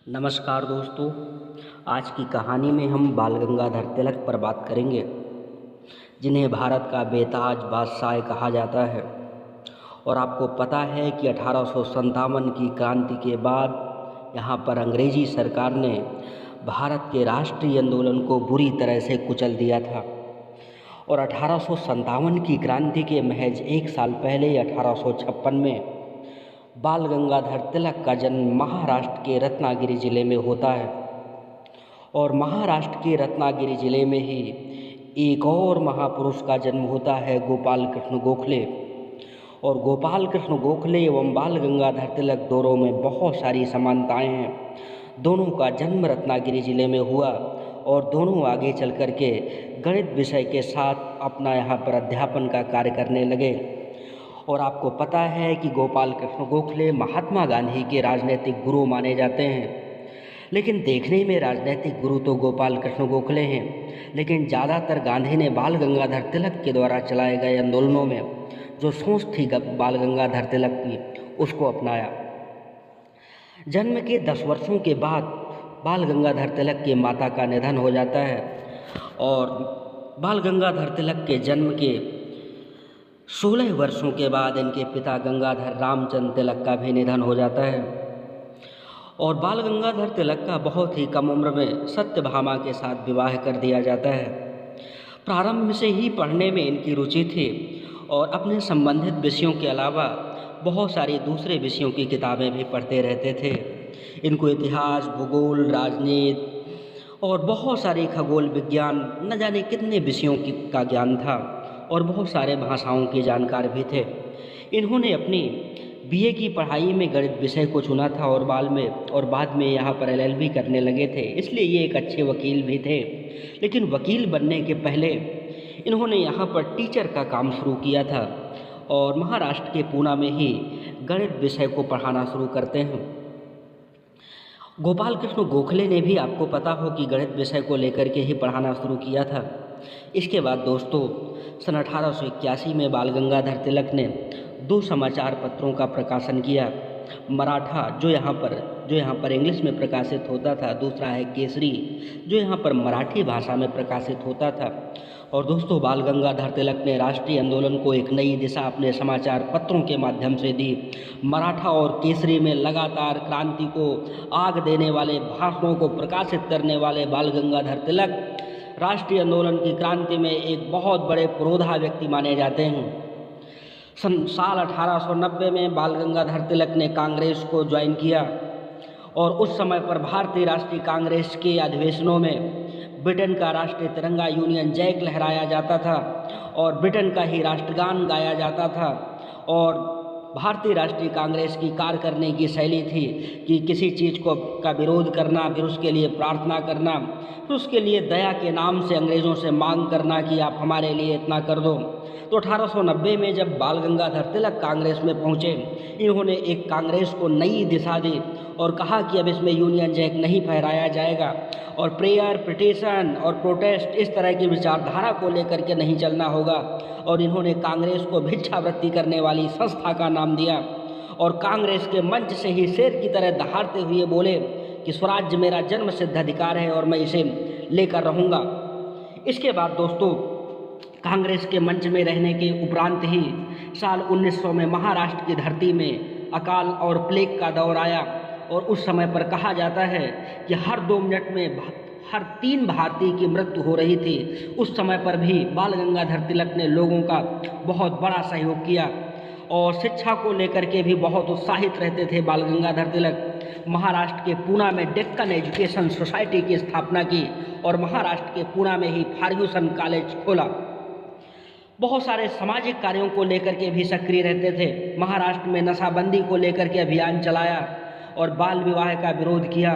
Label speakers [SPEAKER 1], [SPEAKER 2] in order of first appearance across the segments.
[SPEAKER 1] नमस्कार दोस्तों। आज की कहानी में हम बाल गंगाधर तिलक पर बात करेंगे, जिन्हें भारत का बेताज बादशाह कहा जाता है। और आपको पता है कि 1857 की क्रांति के बाद यहाँ पर अंग्रेजी सरकार ने भारत के राष्ट्रीय आंदोलन को बुरी तरह से कुचल दिया था। और 1857 की क्रांति के महज एक साल पहले 1856 में बाल गंगाधर तिलक का जन्म महाराष्ट्र के रत्नागिरी जिले में होता है। और महाराष्ट्र के रत्नागिरी जिले में ही एक और महापुरुष का जन्म होता है, गोपाल कृष्ण गोखले। और गोपाल कृष्ण गोखले एवं बाल गंगाधर तिलक दोनों में बहुत सारी समानताएं हैं। दोनों का जन्म रत्नागिरी जिले में हुआ और दोनों आगे चल कर के गणित विषय के साथ अपना यहाँ पर अध्यापन का कार्य करने लगे। और आपको पता है कि गोपाल कृष्ण गोखले महात्मा गांधी के राजनीतिक गुरु माने जाते हैं। लेकिन देखने में राजनीतिक गुरु तो गोपाल कृष्ण गोखले हैं, लेकिन ज़्यादातर गांधी ने बाल गंगाधर तिलक के द्वारा चलाए गए आंदोलनों में जो सोच थी बाल गंगाधर तिलक की, उसको अपनाया। जन्म के 10 वर्षों के बाद बाल गंगाधर तिलक की माता का निधन हो जाता है। और बाल गंगाधर तिलक के जन्म के 16 वर्षों के बाद इनके पिता गंगाधर रामचंद्र तिलक का भी निधन हो जाता है। और बाल गंगाधर तिलक का बहुत ही कम उम्र में सत्यभामा के साथ विवाह कर दिया जाता है। प्रारंभ से ही पढ़ने में इनकी रुचि थी और अपने संबंधित विषयों के अलावा बहुत सारी दूसरे विषयों की किताबें भी पढ़ते रहते थे। इनको इतिहास, भूगोल, राजनीति और बहुत सारे खगोल विज्ञान, न जाने कितने विषयों का ज्ञान था और बहुत सारे भाषाओं के जानकार भी थे। इन्होंने अपनी बीए की पढ़ाई में गणित विषय को चुना था और बाद में यहाँ पर एलएलबी करने लगे थे, इसलिए ये एक अच्छे वकील भी थे। लेकिन वकील बनने के पहले इन्होंने यहाँ पर टीचर का काम शुरू किया था और महाराष्ट्र के पूना में ही गणित विषय को पढ़ाना शुरू करते हैं। गोपाल कृष्ण गोखले ने भी, आपको पता हो, कि गणित विषय को लेकर के ही पढ़ाना शुरू किया था। इसके बाद दोस्तों सन 1881 में बाल गंगाधर तिलक ने 2 समाचार पत्रों का प्रकाशन किया। मराठा, जो यहाँ पर इंग्लिश में प्रकाशित होता था, दूसरा है केसरी, जो यहाँ पर मराठी भाषा में प्रकाशित होता था। और दोस्तों बाल गंगाधर तिलक ने राष्ट्रीय आंदोलन को एक नई दिशा अपने समाचार पत्रों के माध्यम से दी। मराठा और केसरी में लगातार क्रांति को आग देने वाले भाषणों को प्रकाशित करने वाले बाल गंगाधर तिलक राष्ट्रीय आंदोलन की क्रांति में एक बहुत बड़े पुरोधा व्यक्ति माने जाते हैं। साल 1890 में बाल गंगाधर तिलक ने कांग्रेस को ज्वाइन किया और उस समय पर भारतीय राष्ट्रीय कांग्रेस के अधिवेशनों में ब्रिटेन का राष्ट्रीय तिरंगा यूनियन जैक लहराया जाता था और ब्रिटेन का ही राष्ट्रगान गाया जाता था। और भारतीय राष्ट्रीय कांग्रेस की कार्य करने की शैली थी कि किसी चीज़ का विरोध करना, फिर उसके लिए प्रार्थना करना, फिर उसके लिए दया के नाम से अंग्रेज़ों से मांग करना कि आप हमारे लिए इतना कर दो। तो 1890 में जब बाल गंगाधर तिलक कांग्रेस में पहुँचे, इन्होंने एक कांग्रेस को नई दिशा दी और कहा कि अब इसमें यूनियन जैक नहीं फहराया जाएगा और प्रेयर, पिटीशन और प्रोटेस्ट, इस तरह की विचारधारा को लेकर के नहीं चलना होगा। और इन्होंने कांग्रेस को भिक्षावृत्ति करने वाली संस्था का नाम दिया और कांग्रेस के मंच से ही शेर की तरह दहाड़ते हुए बोले कि स्वराज्य मेरा जन्म सिद्ध अधिकार है और मैं इसे लेकर रहूँगा। इसके बाद दोस्तों कांग्रेस के मंच में रहने के उपरांत ही साल 1900 में महाराष्ट्र की धरती में अकाल और प्लेग का दौर आया और उस समय पर कहा जाता है कि हर 2 मिनट में हर 3 भारतीय की मृत्यु हो रही थी। उस समय पर भी बाल गंगाधर तिलक ने लोगों का बहुत बड़ा सहयोग किया और शिक्षा को लेकर के भी बहुत उत्साहित रहते थे बाल गंगाधर तिलक। महाराष्ट्र के पूना में डेक्कन एजुकेशन सोसाइटी की स्थापना की और महाराष्ट्र के पूना में ही फर्ग्यूसन कॉलेज खोला। बहुत सारे सामाजिक कार्यों को लेकर के भी सक्रिय रहते थे। महाराष्ट्र में नशाबंदी को लेकर के अभियान चलाया और बाल विवाह का विरोध किया,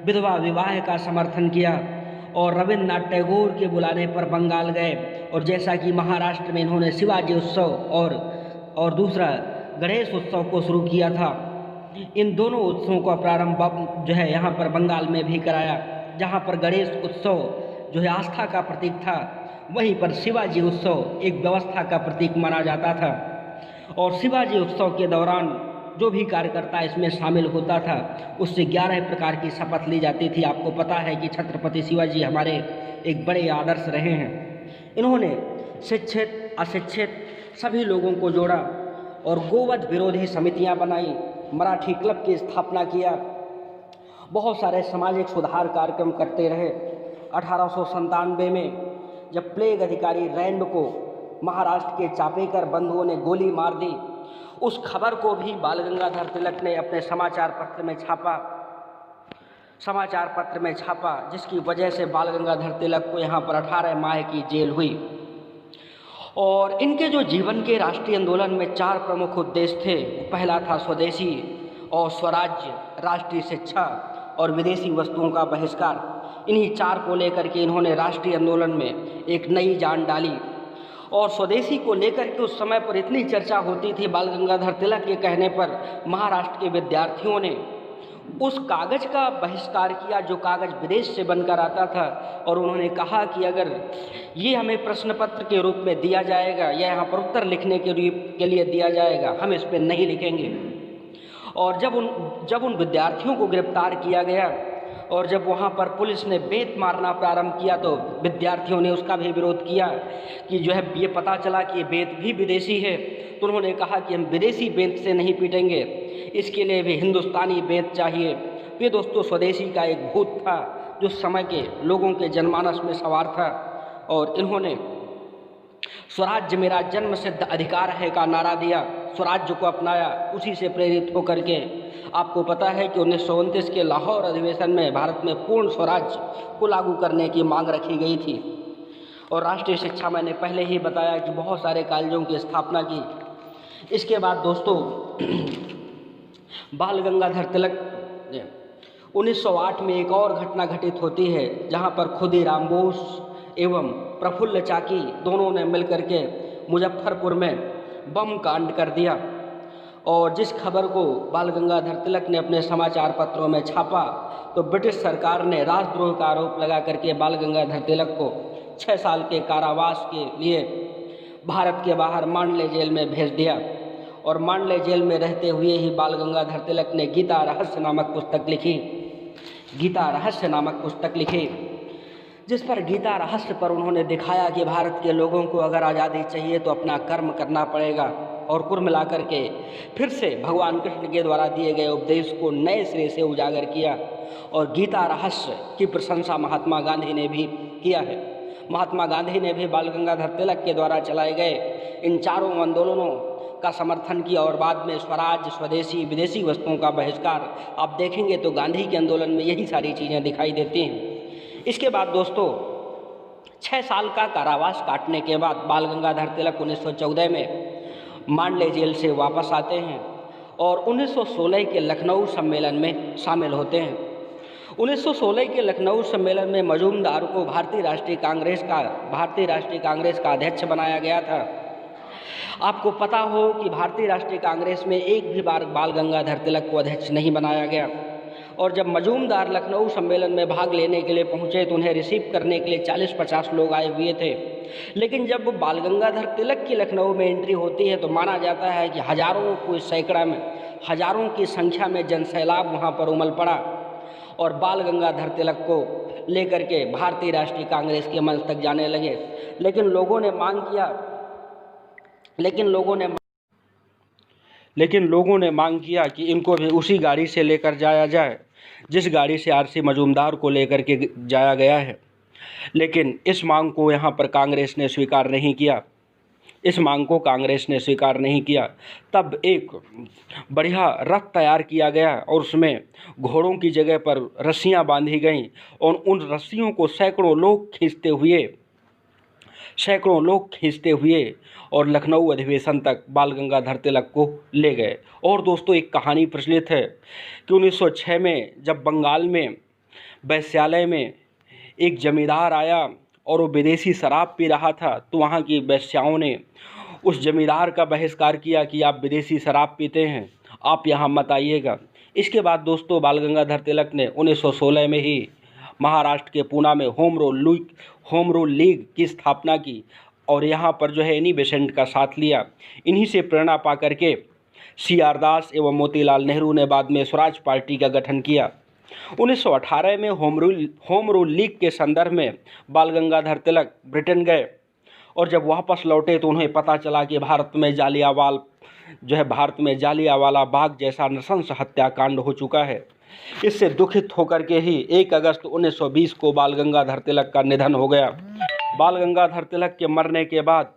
[SPEAKER 1] विधवा विवाह का समर्थन किया और रविन्द्रनाथ टैगोर के बुलाने पर बंगाल गए। और जैसा कि महाराष्ट्र में इन्होंने शिवाजी उत्सव और दूसरा गणेश उत्सव को शुरू किया था, इन दोनों उत्सवों का प्रारंभ जो है यहाँ पर बंगाल में भी कराया। जहाँ पर गणेश उत्सव जो है आस्था का प्रतीक था, वहीं पर शिवाजी उत्सव एक व्यवस्था का प्रतीक माना जाता था। और शिवाजी उत्सव के दौरान जो भी कार्यकर्ता इसमें शामिल होता था उससे 11 प्रकार की शपथ ली जाती थी। आपको पता है कि छत्रपति शिवाजी हमारे एक बड़े आदर्श रहे हैं। इन्होंने शिक्षित अशिक्षित सभी लोगों को जोड़ा और गोवध विरोधी समितियां बनाई, मराठी क्लब की स्थापना किया, बहुत सारे सामाजिक सुधार कार्यक्रम करते रहे। 1897 में जब प्लेग अधिकारी रैंड को महाराष्ट्र के चापेकर बंधुओं ने गोली मार दी, उस खबर को भी बाल गंगाधर तिलक ने अपने समाचार पत्र में छापा, जिसकी वजह से बाल गंगाधर तिलक को यहाँ पर 18 माह की जेल हुई। और इनके जो जीवन के राष्ट्रीय आंदोलन में 4 प्रमुख उद्देश्य थे। पहला था स्वदेशी और स्वराज्य, राष्ट्रीय शिक्षा और विदेशी वस्तुओं का बहिष्कार। इन्हीं 4 को लेकर के इन्होंने राष्ट्रीय आंदोलन में एक नई जान डाली। और स्वदेशी को लेकर के उस समय पर इतनी चर्चा होती थी, बाल गंगाधर तिलक के कहने पर महाराष्ट्र के विद्यार्थियों ने उस कागज़ का बहिष्कार किया जो कागज़ विदेश से बनकर आता था। और उन्होंने कहा कि अगर ये हमें प्रश्न पत्र के रूप में दिया जाएगा या यहाँ पर उत्तर लिखने के लिए दिया जाएगा, हम इस पर नहीं लिखेंगे। और जब उन विद्यार्थियों को गिरफ्तार किया गया और जब वहाँ पर पुलिस ने बेत मारना प्रारंभ किया तो विद्यार्थियों ने उसका भी विरोध किया कि जो है ये पता चला कि ये बेत भी विदेशी है। तो उन्होंने कहा कि हम विदेशी बेत से नहीं पीटेंगे, इसके लिए भी हिंदुस्तानी बेत चाहिए। ये दोस्तों स्वदेशी का एक भूत था जो समय के लोगों के जनमानस में सवार था। और इन्होंने स्वराज्य मेरा जन्म सिद्ध अधिकार है का नारा दिया, स्वराज्य को अपनाया। उसी से प्रेरित होकर के आपको पता है कि 1929 के लाहौर अधिवेशन में भारत में पूर्ण स्वराज्य को लागू करने की मांग रखी गई थी। और राष्ट्रीय शिक्षा मैंने पहले ही बताया कि बहुत सारे कॉलेजों की स्थापना की। इसके बाद दोस्तों बाल गंगाधर तिलक 1908 में एक और घटना घटित होती है जहां पर खुदीराम बोस एवं प्रफुल्ल चाकी दोनों ने मिलकर के मुजफ्फरपुर में बम कांड कर दिया। और जिस खबर को बाल गंगाधर तिलक ने अपने समाचार पत्रों में छापा तो ब्रिटिश सरकार ने राजद्रोह का आरोप लगा करके बाल गंगाधर तिलक को 6 साल के कारावास के लिए भारत के बाहर मांडले जेल में भेज दिया। और मांडले जेल में रहते हुए ही बाल गंगाधर तिलक ने गीता रहस्य नामक पुस्तक लिखी, जिस पर गीता रहस्य पर उन्होंने दिखाया कि भारत के लोगों को अगर आज़ादी चाहिए तो अपना कर्म करना पड़ेगा। और कुल मिलाकर के फिर से भगवान कृष्ण के द्वारा दिए गए उपदेश को नए सिरे से उजागर किया। और गीता रहस्य की प्रशंसा महात्मा गांधी ने भी किया है। महात्मा गांधी ने भी बाल गंगाधर तिलक के द्वारा चलाए गए इन 4 आंदोलनों का समर्थन किया। और बाद में स्वराज, स्वदेशी, विदेशी वस्तुओं का बहिष्कार, आप देखेंगे तो गांधी के आंदोलन में यही सारी चीज़ें दिखाई देती हैं। इसके बाद दोस्तों 6 साल का कारावास काटने के बाद बाल गंगाधर तिलक 1914 में मांडले जेल से वापस आते हैं और 1916 के लखनऊ सम्मेलन में शामिल होते हैं। 1916 के लखनऊ सम्मेलन में मजूमदार को भारतीय राष्ट्रीय कांग्रेस का अध्यक्ष बनाया गया था। आपको पता हो कि भारतीय राष्ट्रीय कांग्रेस में एक भी बार बाल गंगाधर तिलक को अध्यक्ष नहीं बनाया गया। और जब मजूमदार लखनऊ सम्मेलन में भाग लेने के लिए पहुंचे तो उन्हें रिसीव करने के लिए 40-50 लोग आए हुए थे। लेकिन जब बाल गंगाधर तिलक की लखनऊ में एंट्री होती है तो माना जाता है कि हजारों की संख्या में जनसैलाब वहां पर उमड़ पड़ा और बाल गंगाधर तिलक को लेकर के भारतीय राष्ट्रीय कांग्रेस के मंच तक जाने लगे। लेकिन लोगों ने मांग किया कि इनको भी उसी गाड़ी से लेकर जाया जाए जिस गाड़ी से आरसी मजूमदार को लेकर के जाया गया है। लेकिन इस मांग को यहाँ पर कांग्रेस ने स्वीकार नहीं किया। तब एक बढ़िया रथ तैयार किया गया और उसमें घोड़ों की जगह पर रस्सियाँ बांधी गईं और उन रस्सियों को सैकड़ों लोग खींचते हुए और लखनऊ अधिवेशन तक बाल गंगाधर तिलक को ले गए। और दोस्तों एक कहानी प्रचलित है कि 1906 में जब बंगाल में वैश्यालय में एक जमींदार आया और वो विदेशी शराब पी रहा था तो वहाँ की वैश्याओं ने उस जमींदार का बहिष्कार किया कि आप विदेशी शराब पीते हैं, आप यहाँ मत आइएगा। इसके बाद दोस्तों बाल गंगाधर तिलक ने 1916 में ही महाराष्ट्र के पूना में होम रूल लीग की स्थापना की और यहाँ पर जो है एनी बेसेंट का साथ लिया। इन्हीं से प्रेरणा पा करके CR दास एवं मोतीलाल नेहरू ने बाद में स्वराज पार्टी का गठन किया। 1918 में होम रूल लीग के संदर्भ में बाल गंगाधर तिलक ब्रिटेन गए और जब वापस लौटे तो उन्हें पता चला कि भारत में जालियांवाला बाग जैसा नृशंस हत्याकांड हो चुका है। इससे दुखित होकर के ही 1 अगस्त 1920 को बाल गंगाधर तिलक का निधन हो गया। बाल गंगाधर तिलक के मरने के बाद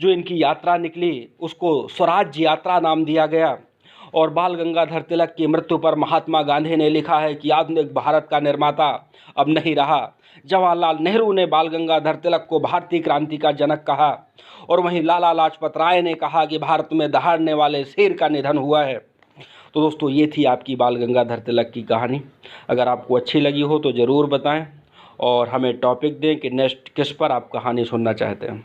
[SPEAKER 1] जो इनकी यात्रा निकली उसको स्वराज यात्रा नाम दिया गया और बाल गंगाधर तिलक की मृत्यु पर महात्मा गांधी ने लिखा है कि आधुनिक भारत का निर्माता अब नहीं रहा। जवाहरलाल नेहरू ने बाल गंगाधर तिलक को भारतीय क्रांति का जनक कहा और वहीं लाला लाजपत राय ने कहा कि भारत में दहाड़ने वाले शेर का निधन हुआ है। तो दोस्तों, ये थी आपकी बाल गंगाधर तिलक की कहानी। अगर आपको अच्छी लगी हो तो ज़रूर बताएं और हमें टॉपिक दें कि नेक्स्ट किस पर आप कहानी सुनना चाहते हैं।